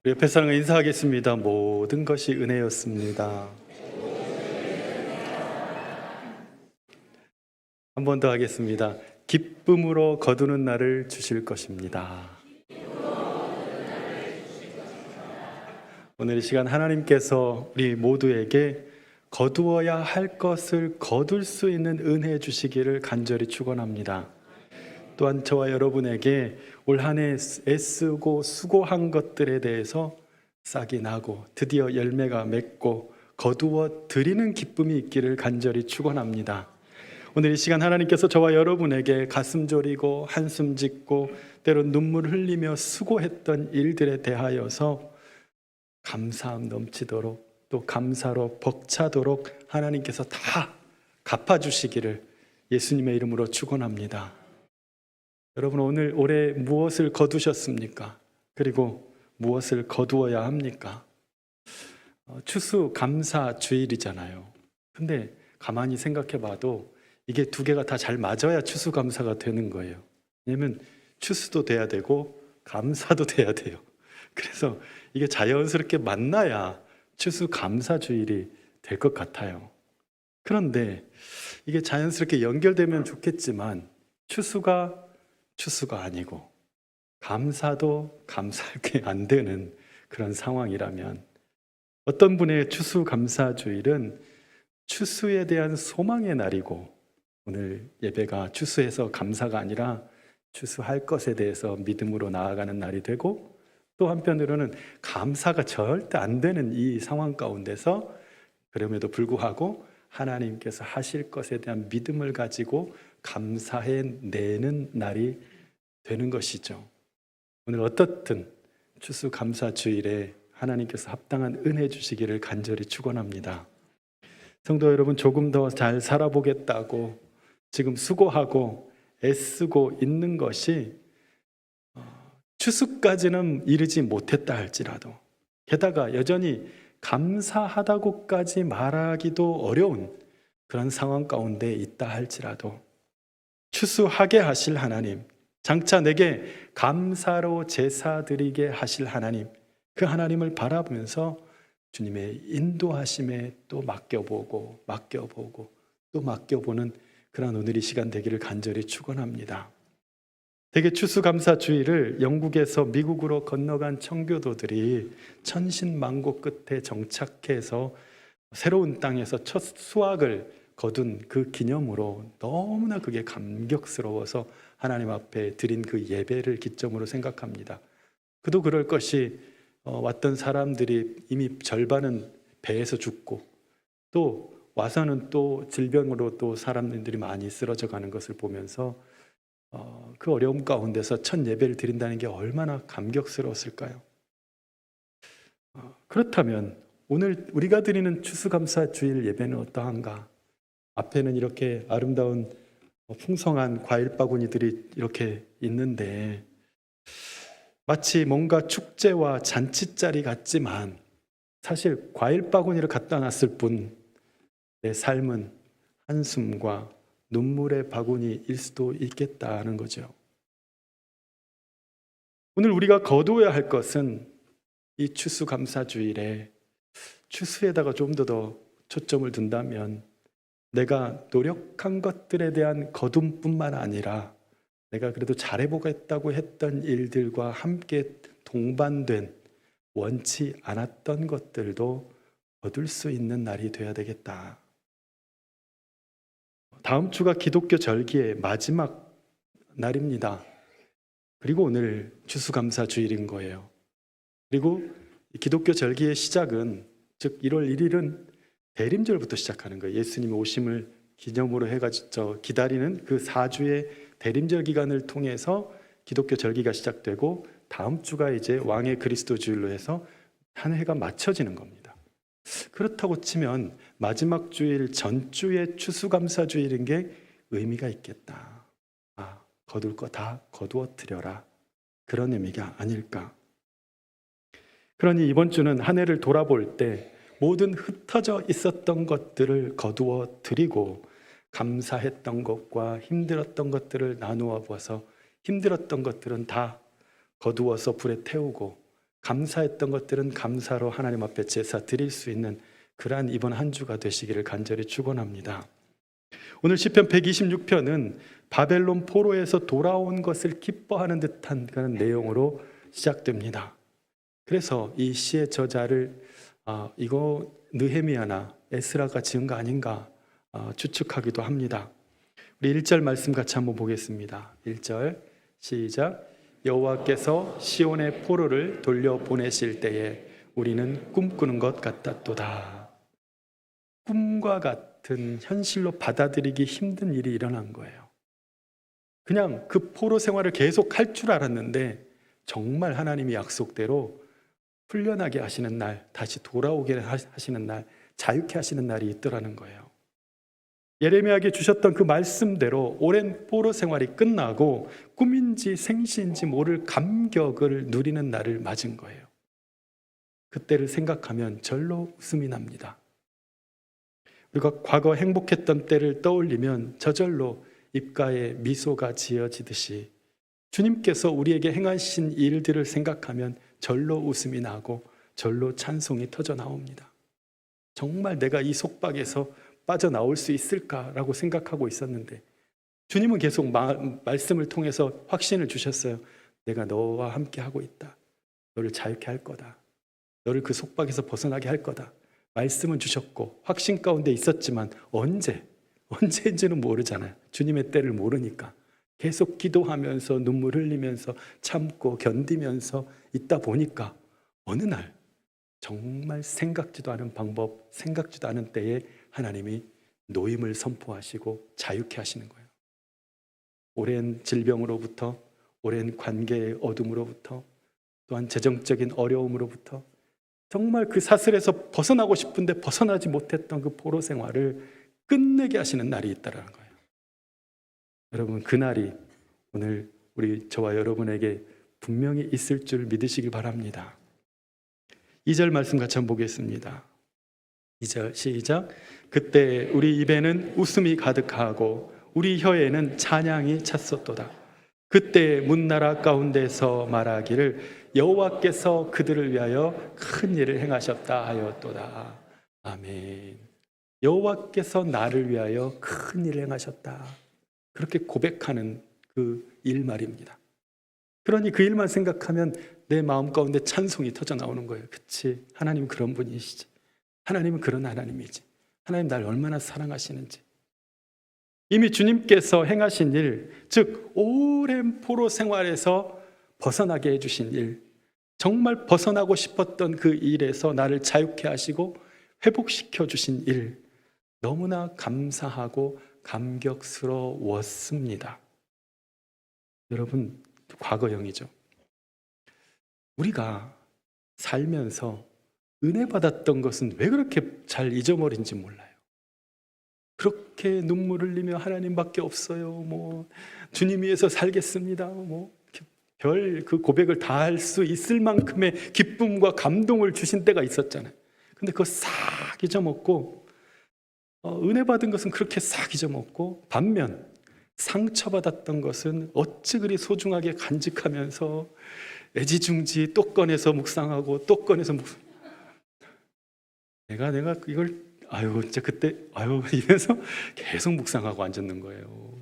우리 옆에 사람과 인사하겠습니다. 모든 것이 은혜였습니다. 한 번 더 하겠습니다. 기쁨으로 거두는 날을 주실 것입니다. 오늘 이 시간 하나님께서 우리 모두에게 거두어야 할 것을 거둘 수 있는 은혜 주시기를 간절히 축원합니다. 또한 저와 여러분에게 올 한 해 애쓰고 수고한 것들에 대해서 싹이 나고 드디어 열매가 맺고 거두어 드리는 기쁨이 있기를 간절히 축원합니다. 오늘 이 시간 하나님께서 저와 여러분에게 가슴 졸이고 한숨 짓고 때론 눈물 흘리며 수고했던 일들에 대하여서 감사함 넘치도록 또 감사로 벅차도록 하나님께서 다 갚아주시기를 예수님의 이름으로 축원합니다. 여러분, 오늘 올해 무엇을 거두셨습니까? 그리고 무엇을 거두어야 합니까? 추수감사주일이잖아요. 근데 가만히 생각해 봐도 이게 두 개가 다 잘 맞아야 추수감사가 되는 거예요. 왜냐하면 추수도 돼야 되고 감사도 돼야 돼요. 그래서 이게 자연스럽게 만나야 추수감사주일이 될 것 같아요. 그런데 이게 자연스럽게 연결되면 좋겠지만 추수가 아니고 감사도 감사할 게 안 되는 그런 상황이라면 어떤 분의 추수감사주일은 추수에 대한 소망의 날이고 오늘 예배가 추수해서 감사가 아니라 추수할 것에 대해서 믿음으로 나아가는 날이 되고 또 한편으로는 감사가 절대 안 되는 이 상황 가운데서 그럼에도 불구하고 하나님께서 하실 것에 대한 믿음을 가지고 감사해내는 날이 되는 것이죠. 오늘 어떻든 추수감사주일에 하나님께서 합당한 은혜 주시기를 간절히 축원합니다. 성도 여러분, 조금 더 잘 살아보겠다고 지금 수고하고 애쓰고 있는 것이 추수까지는 이르지 못했다 할지라도 게다가 여전히 감사하다고까지 말하기도 어려운 그런 상황 가운데 있다 할지라도 추수하게 하실 하나님, 장차 내게 감사로 제사 드리게 하실 하나님, 그 하나님을 바라보면서 주님의 인도하심에 또 맡겨보고 또 맡겨보는 그런 오늘 이 시간 되기를 간절히 축원합니다. 대개 추수감사주일을 영국에서 미국으로 건너간 청교도들이 천신만고 끝에 정착해서 새로운 땅에서 첫 수확을 거둔 그 기념으로 너무나 그게 감격스러워서 하나님 앞에 드린 그 예배를 기점으로 생각합니다. 그도 그럴 것이 왔던 사람들이 이미 절반은 배에서 죽고 또 와서는 또 질병으로 또 사람들이 많이 쓰러져 가는 것을 보면서 그 어려움 가운데서 첫 예배를 드린다는 게 얼마나 감격스러웠을까요? 그렇다면 오늘 우리가 드리는 추수감사주일 예배는 어떠한가? 앞에는 이렇게 아름다운 풍성한 과일 바구니들이 이렇게 있는데 마치 뭔가 축제와 잔치자리 같지만 사실 과일 바구니를 갖다 놨을 뿐 내 삶은 한숨과 눈물의 바구니일 수도 있겠다는 거죠. 오늘 우리가 거두어야 할 것은 이 추수감사주일에 추수에다가 좀 더 초점을 둔다면 내가 노력한 것들에 대한 거둠뿐만 아니라 내가 그래도 잘해보겠다고 했던 일들과 함께 동반된 원치 않았던 것들도 얻을 수 있는 날이 되어야 되겠다. 다음 주가 기독교 절기의 마지막 날입니다. 그리고 오늘 추수감사주일인 거예요. 그리고 기독교 절기의 시작은 즉 1월 1일은 대림절부터 시작하는 거예요. 예수님의 오심을 기념으로 해가지고 기다리는 그 4주의 대림절 기간을 통해서 기독교 절기가 시작되고 다음 주가 이제 왕의 그리스도 주일로 해서 한 해가 맞춰지는 겁니다. 그렇다고 치면 마지막 주일 전주의 추수감사주일인 게 의미가 있겠다. 거둘 거 다 거두어 드려라. 그런 의미가 아닐까. 그러니 이번 주는 한 해를 돌아볼 때 모든 흩어져 있었던 것들을 거두어 드리고 감사했던 것과 힘들었던 것들을 나누어 보아서 힘들었던 것들은 다 거두어서 불에 태우고 감사했던 것들은 감사로 하나님 앞에 제사 드릴 수 있는 그러한 이번 한 주가 되시기를 간절히 축원합니다. 오늘 시편 126편은 바벨론 포로에서 돌아온 것을 기뻐하는 듯한 그런 내용으로 시작됩니다. 그래서 이 시의 저자를 이거 느헤미야나 에스라가 지은 거 아닌가 추측하기도 합니다. 우리 1절 말씀 같이 한번 보겠습니다. 1절 시작. 여호와께서 시온의 포로를 돌려보내실 때에 우리는 꿈꾸는 것 같았도다. 꿈과 같은 현실로 받아들이기 힘든 일이 일어난 거예요. 그냥 그 포로 생활을 계속 할 줄 알았는데 정말 하나님이 약속대로 풀려나게 하시는 날, 다시 돌아오게 하시는 날, 자유케 하시는 날이 있더라는 거예요. 예레미야에게 주셨던 그 말씀대로 오랜 포로 생활이 끝나고 꿈인지 생시인지 모를 감격을 누리는 날을 맞은 거예요. 그때를 생각하면 절로 웃음이 납니다. 우리가 과거 행복했던 때를 떠올리면 저절로 입가에 미소가 지어지듯이 주님께서 우리에게 행하신 일들을 생각하면 절로 웃음이 나고 절로 찬송이 터져 나옵니다. 정말 내가 이 속박에서 빠져나올 수 있을까라고 생각하고 있었는데 주님은 계속 말씀을 통해서 확신을 주셨어요. 내가 너와 함께 하고 있다. 너를 자유케 할 거다. 너를 그 속박에서 벗어나게 할 거다. 말씀은 주셨고 확신 가운데 있었지만 언제인지는 모르잖아요. 주님의 때를 모르니까 계속 기도하면서 눈물 흘리면서 참고 견디면서 있다 보니까 어느 날 정말 생각지도 않은 방법, 생각지도 않은 때에 하나님이 노임을 선포하시고 자유케 하시는 거예요. 오랜 질병으로부터, 오랜 관계의 어둠으로부터, 또한 재정적인 어려움으로부터 정말 그 사슬에서 벗어나고 싶은데 벗어나지 못했던 그 포로 생활을 끝내게 하시는 날이 있다는 거예요. 여러분, 그 날이 오늘 우리 저와 여러분에게 분명히 있을 줄 믿으시길 바랍니다. 2절 말씀 같이 한번 보겠습니다. 2절 시작. 그때 우리 입에는 웃음이 가득하고 우리 혀에는 찬양이 찼었도다. 그때 문나라 가운데서 말하기를 여호와께서 그들을 위하여 큰 일을 행하셨다 하였도다. 아멘. 여호와께서 나를 위하여 큰 일을 행하셨다. 그렇게 고백하는 그 일 말입니다. 그러니 그 일만 생각하면 내 마음 가운데 찬송이 터져 나오는 거예요. 그치? 하나님 그런 분이시지. 하나님은 그런 하나님이지. 하나님 날 얼마나 사랑하시는지. 이미 주님께서 행하신 일, 즉 오랜 포로 생활에서 벗어나게 해주신 일, 정말 벗어나고 싶었던 그 일에서 나를 자유케 하시고 회복시켜 주신 일, 너무나 감사하고 감격스러웠습니다. 여러분, 과거형이죠. 우리가 살면서 은혜 받았던 것은 왜 그렇게 잘 잊어버린지 몰라요. 그렇게 눈물 흘리며 하나님밖에 없어요. 주님 위해서 살겠습니다. 별 그 고백을 다 할 수 있을 만큼의 기쁨과 감동을 주신 때가 있었잖아요. 근데 그거 싹 잊어먹고 은혜 받은 것은 그렇게 싹 잊어먹고 반면 상처받았던 것은 어찌 그리 소중하게 간직하면서 애지중지 또 꺼내서 묵상하고 또 꺼내서 내가 이걸 진짜 그때 이래서 계속 묵상하고 앉았는 거예요.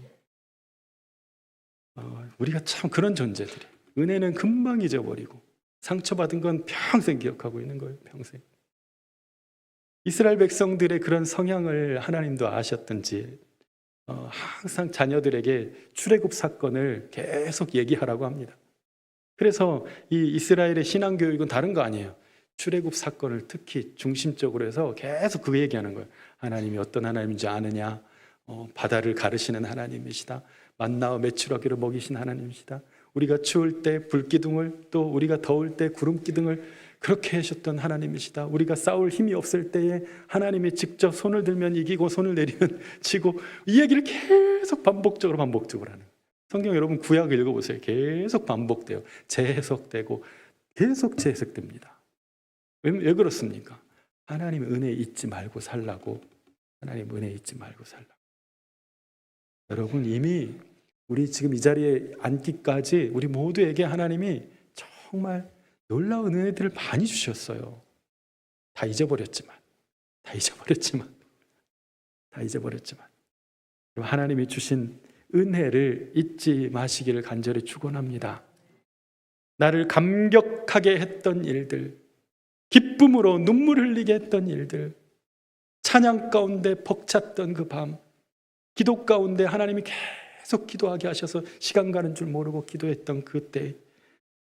우리가 참 그런 존재들이 은혜는 금방 잊어버리고 상처받은 건 평생 기억하고 있는 거예요. 평생. 이스라엘 백성들의 그런 성향을 하나님도 아셨던지 항상 자녀들에게 출애굽 사건을 계속 얘기하라고 합니다. 그래서 이 이스라엘의 신앙교육은 다른 거 아니에요. 출애굽 사건을 특히 중심적으로 해서 계속 그 얘기하는 거예요. 하나님이 어떤 하나님인지 아느냐, 바다를 가르시는 하나님이시다, 만나와 메추라기로 먹이신 하나님이시다, 우리가 추울 때 불기둥을, 또 우리가 더울 때 구름기둥을 그렇게 하셨던 하나님이시다, 우리가 싸울 힘이 없을 때에 하나님이 직접 손을 들면 이기고 손을 내리면 지고, 이 얘기를 계속 반복적으로 하는 거예요. 성경 여러분 구약 읽어보세요. 계속 반복돼요. 재해석되고 계속 재해석됩니다. 왜 그렇습니까? 하나님 은혜 잊지 말고 살라고. 하나님 은혜 잊지 말고 살라고. 여러분, 이미 우리 지금 이 자리에 앉기까지 우리 모두에게 하나님이 정말 놀라운 은혜들을 많이 주셨어요. 다 잊어버렸지만 하나님이 주신 은혜를 잊지 마시기를 간절히 축원합니다. 나를 감격하게 했던 일들, 기쁨으로 눈물 흘리게 했던 일들, 찬양 가운데 벅찼던 그 밤, 기도 가운데 하나님이 계속 기도하게 하셔서 시간 가는 줄 모르고 기도했던 그때,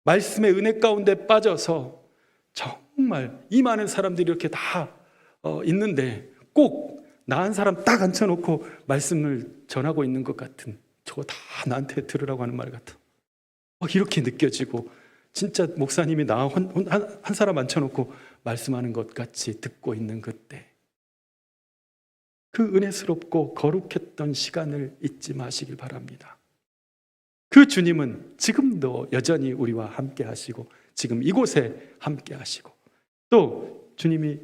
말씀의 은혜 가운데 빠져서 정말 이 많은 사람들이 이렇게 다 있는데 꼭 나 한 사람 딱 앉혀놓고 말씀을 전하고 있는 것 같은, 저거 다 나한테 들으라고 하는 말 같은, 이렇게 느껴지고, 진짜 목사님이 나 한 사람 앉혀놓고 말씀하는 것 같이 듣고 있는 그때, 그 은혜스럽고 거룩했던 시간을 잊지 마시길 바랍니다. 그 주님은 지금도 여전히 우리와 함께 하시고, 지금 이곳에 함께 하시고, 또 주님이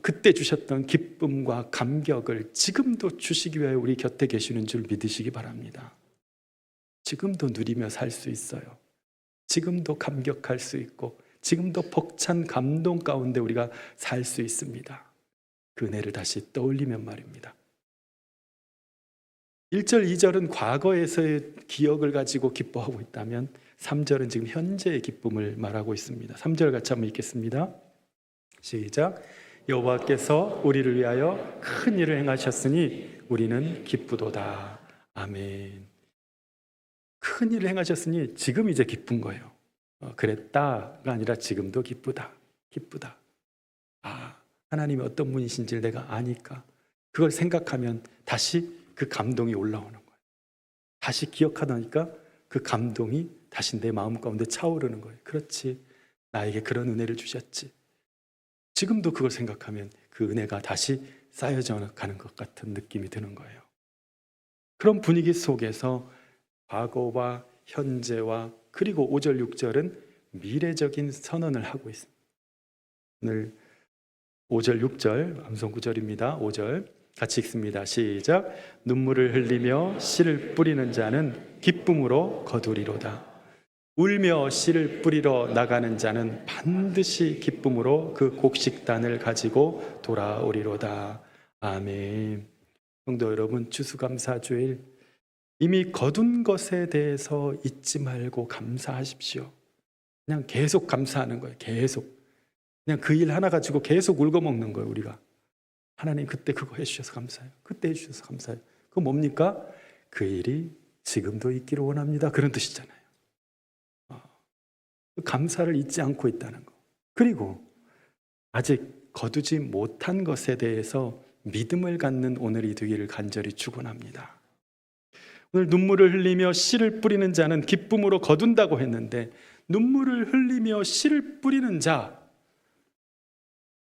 그때 주셨던 기쁨과 감격을 지금도 주시기 위해 우리 곁에 계시는 줄 믿으시기 바랍니다. 지금도 누리며 살 수 있어요. 지금도 감격할 수 있고, 지금도 벅찬 감동 가운데 우리가 살 수 있습니다. 그 은혜를 다시 떠올리면 말입니다. 1절, 2절은 과거에서의 기억을 가지고 기뻐하고 있다면 3절은 지금 현재의 기쁨을 말하고 있습니다. 3절 같이 한번 읽겠습니다. 시작. 여호와께서 우리를 위하여 큰 일을 행하셨으니 우리는 기쁘도다. 아멘. 큰 일을 행하셨으니 지금 이제 기쁜 거예요. 그랬다가 아니라 지금도 기쁘다. 하나님이 어떤 분이신지를 내가 아니까 그걸 생각하면 다시 그 감동이 올라오는 거예요. 다시 기억하다니까 그 감동이 다시 내 마음 가운데 차오르는 거예요. 그렇지, 나에게 그런 은혜를 주셨지. 지금도 그걸 생각하면 그 은혜가 다시 쌓여져 가는 것 같은 느낌이 드는 거예요. 그런 분위기 속에서 과거와 현재와 그리고 5절, 6절은 미래적인 선언을 하고 있습니다. 오늘 5절, 6절 암송 구절입니다. 5절 같이 읽습니다. 시작. 눈물을 흘리며 씨를 뿌리는 자는 기쁨으로 거두리로다. 울며 씨를 뿌리러 나가는 자는 반드시 기쁨으로 그 곡식단을 가지고 돌아오리로다. 아멘. 성도 여러분, 추수감사주일, 이미 거둔 것에 대해서 잊지 말고 감사하십시오. 그냥 계속 감사하는 거예요. 계속. 그냥 그 일 하나 가지고 계속 울고먹는 거예요. 우리가 하나님 그때 그거 해주셔서 감사해요. 그때 해주셔서 감사해요. 그거 뭡니까? 그 일이 지금도 있기를 원합니다. 그런 뜻이잖아요. 감사를 잊지 않고 있다는 거. 그리고 아직 거두지 못한 것에 대해서 믿음을 갖는 오늘이 되기를 간절히 축원합니다. 오늘 눈물을 흘리며 씨를 뿌리는 자는 기쁨으로 거둔다고 했는데, 눈물을 흘리며 씨를 뿌리는 자,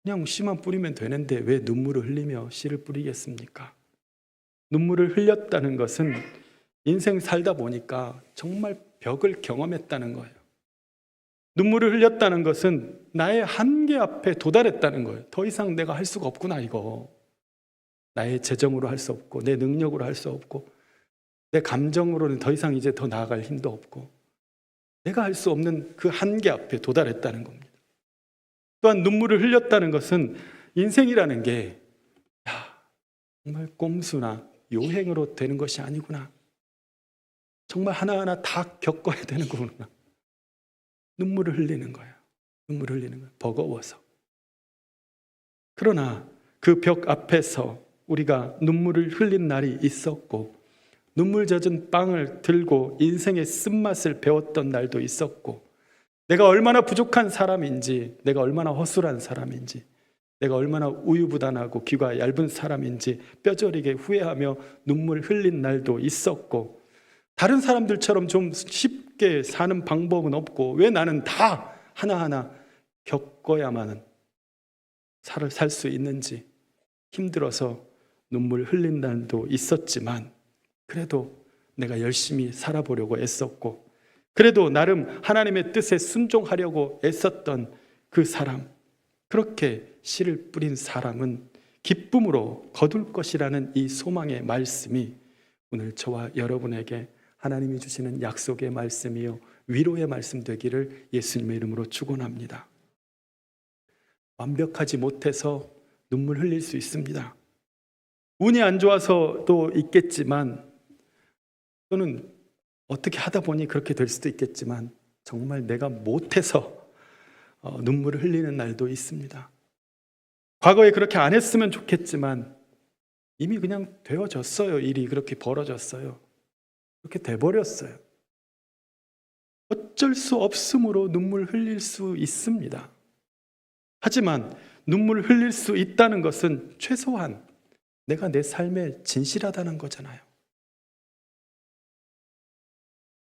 그냥 씨만 뿌리면 되는데 왜 눈물을 흘리며 씨를 뿌리겠습니까? 눈물을 흘렸다는 것은 인생 살다 보니까 정말 벽을 경험했다는 거예요. 눈물을 흘렸다는 것은 나의 한계 앞에 도달했다는 거예요. 더 이상 내가 할 수가 없구나, 이거. 나의 재정으로 할 수 없고, 내 능력으로 할 수 없고, 내 감정으로는 더 이상 이제 더 나아갈 힘도 없고, 내가 할 수 없는 그 한계 앞에 도달했다는 겁니다. 또한 눈물을 흘렸다는 것은 인생이라는 게 정말 꼼수나 요행으로 되는 것이 아니구나. 정말 하나하나 다 겪어야 되는 거구나. 눈물을 흘리는 거예요. 눈물을 흘리는 거예요. 버거워서. 그러나 그 벽 앞에서 우리가 눈물을 흘린 날이 있었고, 눈물 젖은 빵을 들고 인생의 쓴맛을 배웠던 날도 있었고, 내가 얼마나 부족한 사람인지, 내가 얼마나 허술한 사람인지, 내가 얼마나 우유부단하고 귀가 얇은 사람인지 뼈저리게 후회하며 눈물 흘린 날도 있었고, 다른 사람들처럼 좀 쉽게 사는 방법은 없고, 왜 나는 다 하나하나 겪어야만 살 수 있는지 힘들어서 눈물 흘린 날도 있었지만, 그래도 내가 열심히 살아보려고 애썼고, 그래도 나름 하나님의 뜻에 순종하려고 애썼던 그 사람, 그렇게 씨를 뿌린 사람은 기쁨으로 거둘 것이라는 이 소망의 말씀이 오늘 저와 여러분에게 하나님이 주시는 약속의 말씀이요, 위로의 말씀 되기를 예수님의 이름으로 축원합니다. 완벽하지 못해서 눈물 흘릴 수 있습니다. 운이 안 좋아서도 있겠지만, 또는 어떻게 하다 보니 그렇게 될 수도 있겠지만, 정말 내가 못해서 눈물을 흘리는 날도 있습니다. 과거에 그렇게 안 했으면 좋겠지만 이미 그냥 되어졌어요. 일이 그렇게 벌어졌어요. 그렇게 돼버렸어요. 어쩔 수 없으므로 눈물 흘릴 수 있습니다. 하지만 눈물 흘릴 수 있다는 것은 최소한 내가 내 삶에 진실하다는 거잖아요.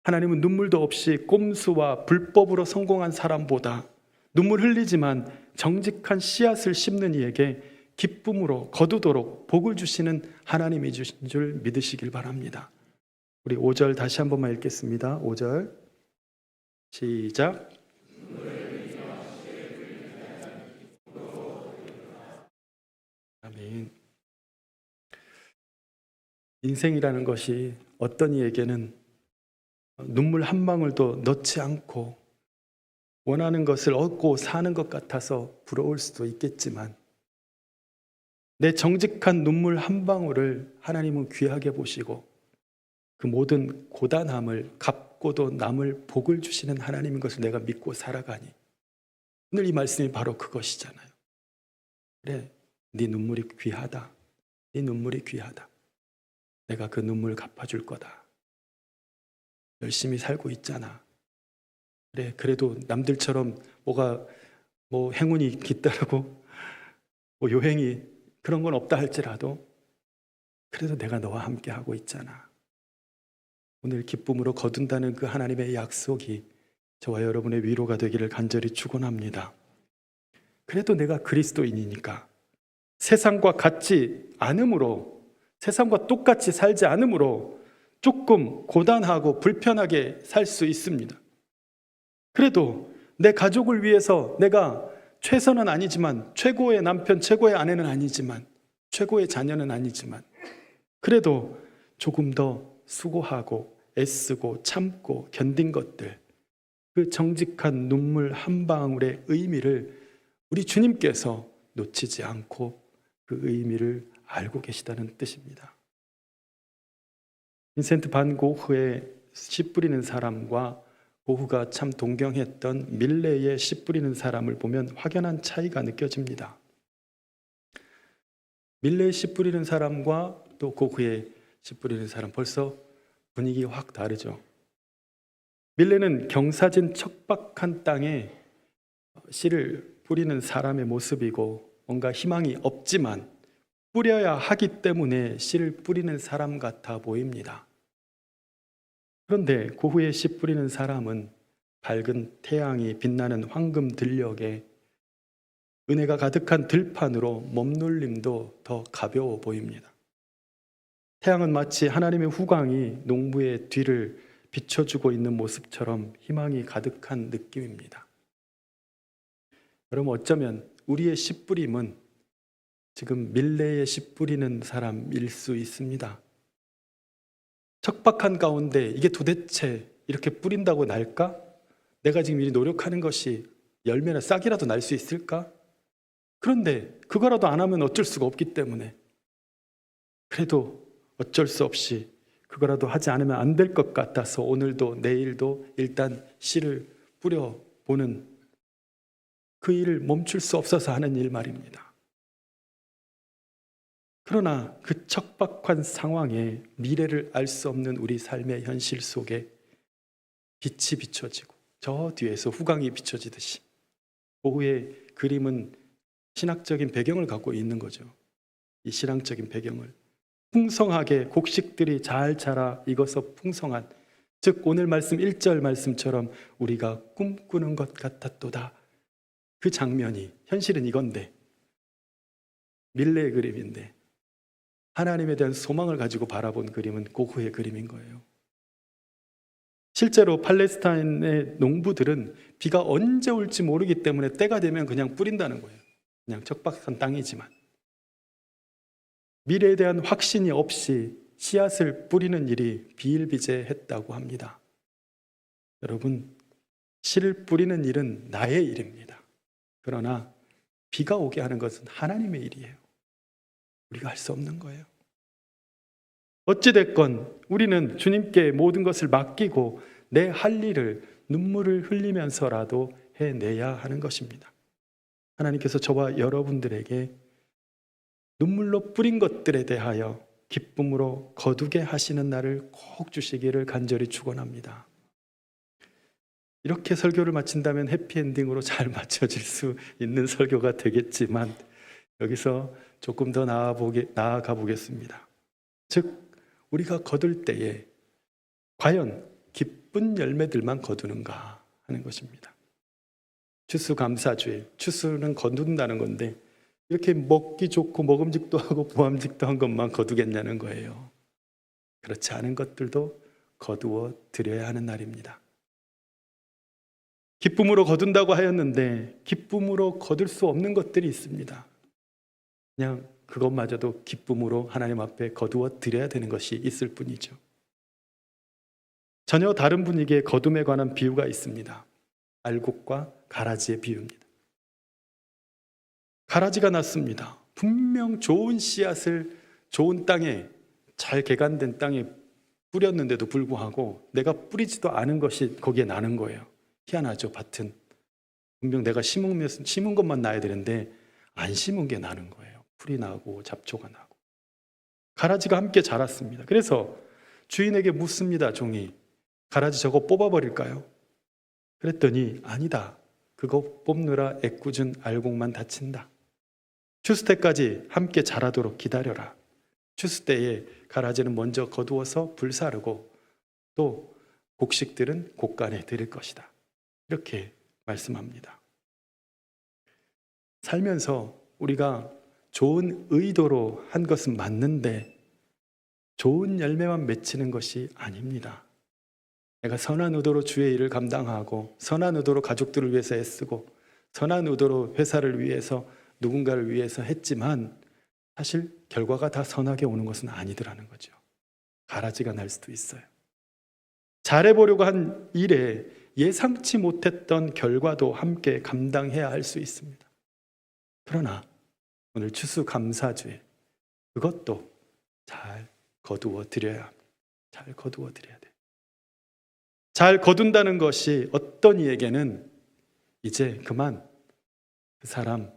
하나님은 눈물도 없이 꼼수와 불법으로 성공한 사람보다 눈물 흘리지만 정직한 씨앗을 심는 이에게 기쁨으로 거두도록 복을 주시는 하나님이 주신 줄 믿으시길 바랍니다. 우리 5절 다시 한 번만 읽겠습니다. 5절 시작. 아멘. 인생이라는 것이 어떤 이에게는 눈물 한 방울도 넣지 않고 원하는 것을 얻고 사는 것 같아서 부러울 수도 있겠지만, 내 정직한 눈물 한 방울을 하나님은 귀하게 보시고 그 모든 고단함을 갚고도 남을 복을 주시는 하나님인 것을 내가 믿고 살아가니, 오늘 이 말씀이 바로 그것이잖아요. 그래, 네 눈물이 귀하다. 네 눈물이 귀하다. 내가 그 눈물 갚아줄 거다. 열심히 살고 있잖아. 그래, 그래도 남들처럼 뭐 행운이 깃들고 뭐 요행이 그런 건 없다 할지라도 그래도 내가 너와 함께 하고 있잖아. 오늘 기쁨으로 거둔다는 그 하나님의 약속이 저와 여러분의 위로가 되기를 간절히 축원합니다. 그래도 내가 그리스도인이니까 세상과 같지 않으므로, 세상과 똑같이 살지 않으므로 조금 고단하고 불편하게 살 수 있습니다. 그래도 내 가족을 위해서 내가 최선은 아니지만, 최고의 남편, 최고의 아내는 아니지만, 최고의 자녀는 아니지만, 그래도 조금 더 수고하고 애쓰고 참고 견딘 것들, 그 정직한 눈물 한 방울의 의미를 우리 주님께서 놓치지 않고 그 의미를 알고 계시다는 뜻입니다. 빈센트 반 고흐의 씨 뿌리는 사람과 고흐가 참 동경했던 밀레의 씨 뿌리는 사람을 보면 확연한 차이가 느껴집니다. 밀레의 씨 뿌리는 사람과 또 고흐의 씨 뿌리는 사람, 벌써 분위기 확 다르죠. 밀레는 경사진 척박한 땅에 씨를 뿌리는 사람의 모습이고, 뭔가 희망이 없지만 뿌려야 하기 때문에 씨를 뿌리는 사람 같아 보입니다. 그런데 고흐의 씨 뿌리는 사람은 밝은 태양이 빛나는 황금 들녘에 은혜가 가득한 들판으로 몸놀림도 더 가벼워 보입니다. 태양은 마치 하나님의 후광이 농부의 뒤를 비춰주고 있는 모습처럼 희망이 가득한 느낌입니다. 여러분, 어쩌면 우리의 씨 뿌림은 지금 밀레의 씨 뿌리는 사람일 수 있습니다. 척박한 가운데 이게 도대체 이렇게 뿌린다고 날까? 내가 지금 이 노력하는 것이 열매나 싹이라도 날 수 있을까? 그런데 그거라도 안 하면 어쩔 수가 없기 때문에, 그래도 어쩔 수 없이 그거라도 하지 않으면 안 될 것 같아서 오늘도 내일도 일단 씨를 뿌려보는, 그 일을 멈출 수 없어서 하는 일 말입니다. 그러나 그 척박한 상황에 미래를 알 수 없는 우리 삶의 현실 속에 빛이 비춰지고 저 뒤에서 후광이 비춰지듯이 고흐의 그림은 신학적인 배경을 갖고 있는 거죠. 이 신앙적인 배경을 풍성하게 곡식들이 잘 자라 익어서 풍성한, 즉 오늘 말씀 1절 말씀처럼 우리가 꿈꾸는 것 같았도다. 그 장면이 현실은 이건데, 밀레의 그림인데 하나님에 대한 소망을 가지고 바라본 그림은 고흐의 그림인 거예요. 실제로 팔레스타인의 농부들은 비가 언제 올지 모르기 때문에 때가 되면 그냥 뿌린다는 거예요. 그냥 척박한 땅이지만 미래에 대한 확신이 없이 씨앗을 뿌리는 일이 비일비재했다고 합니다. 여러분, 씨를 뿌리는 일은 나의 일입니다. 그러나 비가 오게 하는 것은 하나님의 일이에요. 우리가 할 수 없는 거예요. 어찌됐건 우리는 주님께 모든 것을 맡기고 내 할 일을 눈물을 흘리면서라도 해내야 하는 것입니다. 하나님께서 저와 여러분들에게 눈물로 뿌린 것들에 대하여 기쁨으로 거두게 하시는 날을 꼭 주시기를 간절히 축원합니다. 이렇게 설교를 마친다면 해피엔딩으로 잘 맞춰질 수 있는 설교가 되겠지만 여기서 조금 더 나아가 보겠습니다. 즉 우리가 거둘 때에 과연 기쁜 열매들만 거두는가 하는 것입니다. 추수감사주일, 추수는 거둔다는 건데 이렇게 먹기 좋고 먹음직도 하고 부함직도 한 것만 거두겠냐는 거예요. 그렇지 않은 것들도 거두어 드려야 하는 날입니다. 기쁨으로 거둔다고 하였는데 기쁨으로 거둘 수 없는 것들이 있습니다. 그냥 그것마저도 기쁨으로 하나님 앞에 거두어 드려야 되는 것이 있을 뿐이죠. 전혀 다른 분위기의 거둠에 관한 비유가 있습니다. 알곡과 가라지의 비유입니다. 가라지가 났습니다. 분명 좋은 씨앗을 좋은 땅에, 잘 개간된 땅에 뿌렸는데도 불구하고 내가 뿌리지도 않은 것이 거기에 나는 거예요. 희한하죠, 밭은. 분명 내가 심은 것만 나야 되는데 안 심은 게 나는 거예요. 풀이 나고 잡초가 나고. 가라지가 함께 자랐습니다. 그래서 주인에게 묻습니다, 종이. 가라지 저거 뽑아버릴까요? 그랬더니 아니다. 그거 뽑느라 애꿎은 알곡만 다친다. 추수 때까지 함께 자라도록 기다려라. 추수 때에 가라지는 먼저 거두어서 불사르고 또 곡식들은 곡간에 드릴 것이다. 이렇게 말씀합니다. 살면서 우리가 좋은 의도로 한 것은 맞는데 좋은 열매만 맺히는 것이 아닙니다. 내가 선한 의도로 주의 일을 감당하고 선한 의도로 가족들을 위해서 애쓰고 선한 의도로 회사를 위해서 누군가를 위해서 했지만 사실 결과가 다 선하게 오는 것은 아니더라는 거죠. 가라지가 날 수도 있어요. 잘해보려고 한 일에 예상치 못했던 결과도 함께 감당해야 할 수 있습니다. 그러나 오늘 추수감사주에 그것도 잘 거두어 드려야 합니다. 잘 거두어 드려야 돼요. 잘 거둔다는 것이 어떤 이에게는 이제 그만 그 사람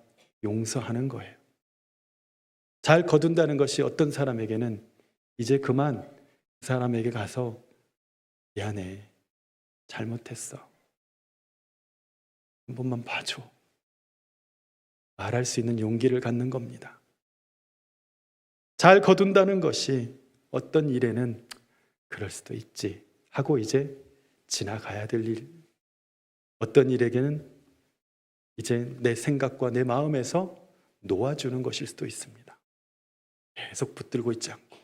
용서하는 거예요. 잘 거둔다는 것이 어떤 사람에게는 이제 그만 그 사람에게 가서 미안해, 잘못했어, 한 번만 봐줘, 말할 수 있는 용기를 갖는 겁니다. 잘 거둔다는 것이 어떤 일에는 그럴 수도 있지 하고 이제 지나가야 될 일, 어떤 일에게는 이제 내 생각과 내 마음에서 놓아주는 것일 수도 있습니다. 계속 붙들고 있지 않고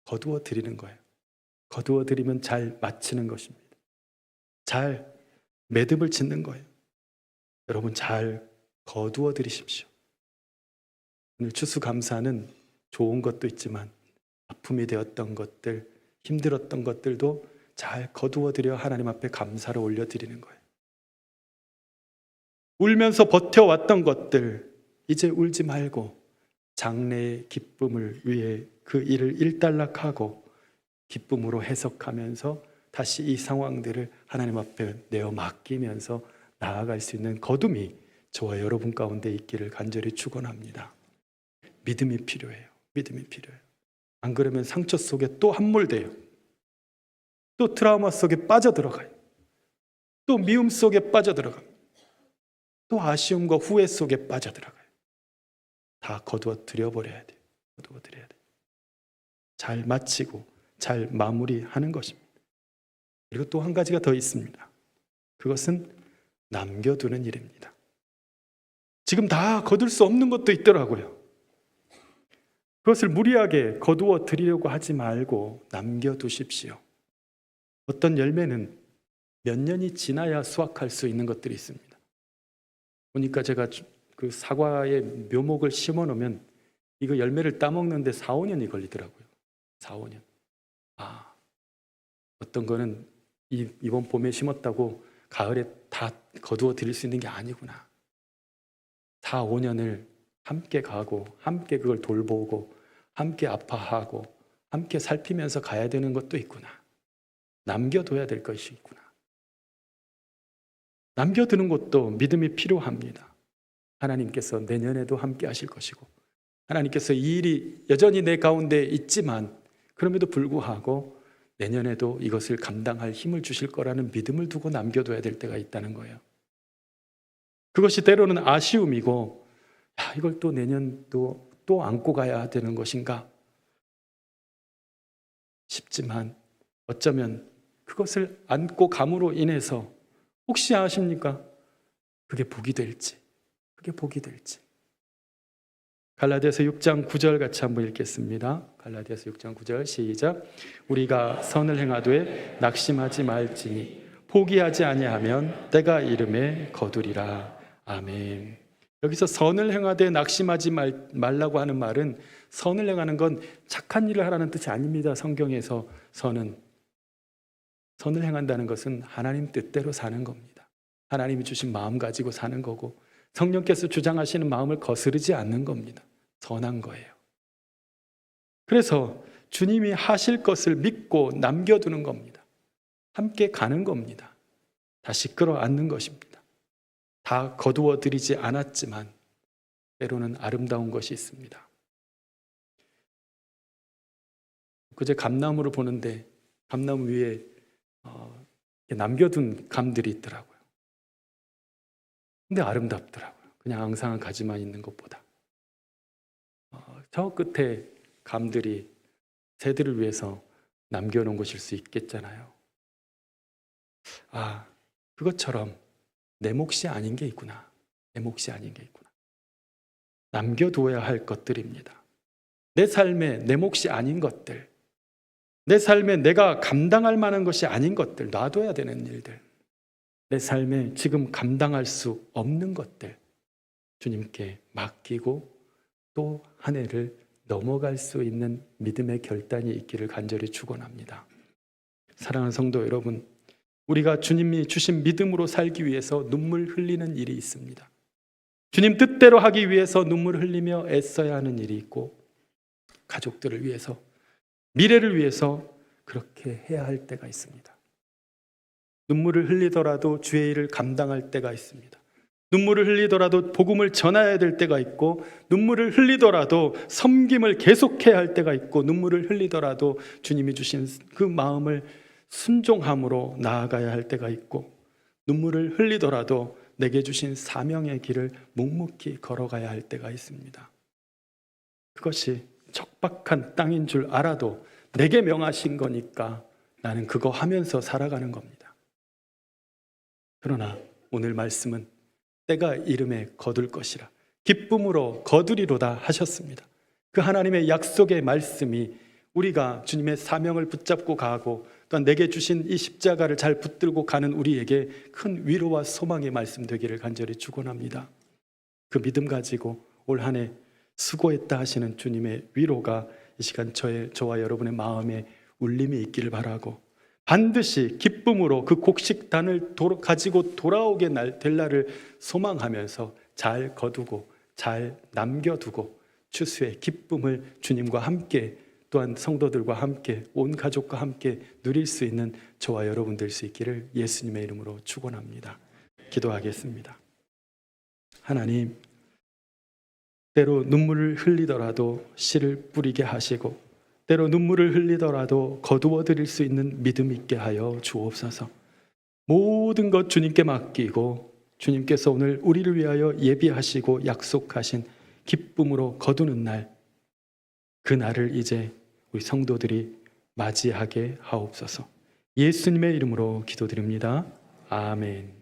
거두어 드리는 거예요. 거두어 드리면 잘 마치는 것입니다. 잘 매듭을 짓는 거예요. 여러분 잘 거두어 드리십시오. 오늘 추수감사는 좋은 것도 있지만 아픔이 되었던 것들, 힘들었던 것들도 잘 거두어 드려 하나님 앞에 감사를 올려드리는 거예요. 울면서 버텨왔던 것들 이제 울지 말고 장래의 기쁨을 위해 그 일을 일단락하고 기쁨으로 해석하면서 다시 이 상황들을 하나님 앞에 내어 맡기면서 나아갈 수 있는 거둠이 저와 여러분 가운데 있기를 간절히 축원합니다. 믿음이 필요해요. 믿음이 필요해요. 안 그러면 상처 속에 또 함몰돼요. 또 트라우마 속에 빠져들어가요. 또 미움 속에 빠져들어가요. 또 아쉬움과 후회 속에 빠져들어가요. 다 거두어 드려버려야 돼요. 거두어 드려야 돼요. 잘 마치고 잘 마무리하는 것입니다. 그리고 또 한 가지가 더 있습니다. 그것은 남겨두는 일입니다. 지금 다 거둘 수 없는 것도 있더라고요. 그것을 무리하게 거두어 드리려고 하지 말고 남겨두십시오. 어떤 열매는 몇 년이 지나야 수확할 수 있는 것들이 있습니다. 보니까 제가 그 사과의 묘목을 심어 놓으면 이거 열매를 따먹는데 4, 5년이 걸리더라고요. 4, 5년. 어떤 거는 이번 봄에 심었다고 가을에 다 거두어 드릴 수 있는 게 아니구나. 4, 5년을 함께 가고 함께 그걸 돌보고 함께 아파하고 함께 살피면서 가야 되는 것도 있구나. 남겨둬야 될 것이 있구나. 남겨두는 것도 믿음이 필요합니다. 하나님께서 내년에도 함께 하실 것이고 하나님께서 이 일이 여전히 내 가운데 있지만 그럼에도 불구하고 내년에도 이것을 감당할 힘을 주실 거라는 믿음을 두고 남겨둬야 될 때가 있다는 거예요. 그것이 때로는 아쉬움이고 이걸 또 내년도 또 안고 가야 되는 것인가 싶지만 어쩌면 그것을 안고 감으로 인해서 혹시 아십니까? 그게 복이 될지. 갈라디아서 6장 9절 같이 한번 읽겠습니다. 갈라디아서 6장 9절 시작. 우리가 선을 행하되 낙심하지 말지니 포기하지 아니하면 때가 이름에 거두리라. 아멘. 여기서 선을 행하되 낙심하지 말라고 하는 말은 선을 행하는 건 착한 일을 하라는 뜻이 아닙니다. 성경에서 선을 행한다는 것은 하나님 뜻대로 사는 겁니다. 하나님이 주신 마음 가지고 사는 거고 성령께서 주장하시는 마음을 거스르지 않는 겁니다. 선한 거예요. 그래서 주님이 하실 것을 믿고 남겨두는 겁니다. 함께 가는 겁니다. 다시 끌어안는 것입니다. 다 거두어 드리지 않았지만 때로는 아름다운 것이 있습니다. 그제 감나무를 보는데 감나무 위에 남겨둔 감들이 있더라고요. 근데 아름답더라고요. 그냥 앙상한 가지만 있는 것보다. 저 끝에 감들이 새들을 위해서 남겨놓은 것일 수 있겠잖아요. 그것처럼 내 몫이 아닌 게 있구나. 남겨두어야 할 것들입니다. 내 삶에 내 몫이 아닌 것들, 내 삶에 내가 감당할 만한 것이 아닌 것들, 놔둬야 되는 일들, 내 삶에 지금 감당할 수 없는 것들 주님께 맡기고 또 한 해를 넘어갈 수 있는 믿음의 결단이 있기를 간절히 축원합니다. 사랑하는 성도 여러분, 우리가 주님이 주신 믿음으로 살기 위해서 눈물 흘리는 일이 있습니다. 주님 뜻대로 하기 위해서 눈물을 흘리며 애써야 하는 일이 있고 가족들을 위해서, 미래를 위해서 그렇게 해야 할 때가 있습니다. 눈물을 흘리더라도 주의 일을 감당할 때가 있습니다. 눈물을 흘리더라도 복음을 전해야 될 때가 있고, 눈물을 흘리더라도 섬김을 계속해야 할 때가 있고, 눈물을 흘리더라도 주님이 주신 그 마음을 순종함으로 나아가야 할 때가 있고, 눈물을 흘리더라도 내게 주신 사명의 길을 묵묵히 걸어가야 할 때가 있습니다. 그것이 척박한 땅인 줄 알아도 내게 명하신 거니까 나는 그거 하면서 살아가는 겁니다. 그러나 오늘 말씀은 때가 이름에 거둘 것이라 기쁨으로 거두리로다 하셨습니다. 그 하나님의 약속의 말씀이 우리가 주님의 사명을 붙잡고 가고 또한 내게 주신 이 십자가를 잘 붙들고 가는 우리에게 큰 위로와 소망의 말씀 되기를 간절히 축원합니다. 그 믿음 가지고 올 한 해 수고했다 하시는 주님의 위로가 이 시간 저와 여러분의 마음에 울림이 있기를 바라고, 반드시 기쁨으로 그 곡식단을 가지고 돌아오게 될 날을 소망하면서 잘 거두고 잘 남겨두고 추수의 기쁨을 주님과 함께 또한 성도들과 함께 온 가족과 함께 누릴 수 있는 저와 여러분 될 수 있기를 예수님의 이름으로 축원합니다. 기도하겠습니다. 하나님, 때로 눈물을 흘리더라도 씨를 뿌리게 하시고 때로 눈물을 흘리더라도 거두어 드릴 수 있는 믿음 있게 하여 주옵소서. 모든 것 주님께 맡기고 주님께서 오늘 우리를 위하여 예비하시고 약속하신 기쁨으로 거두는 날, 그 날을 이제 우리 성도들이 맞이하게 하옵소서. 예수님의 이름으로 기도드립니다. 아멘.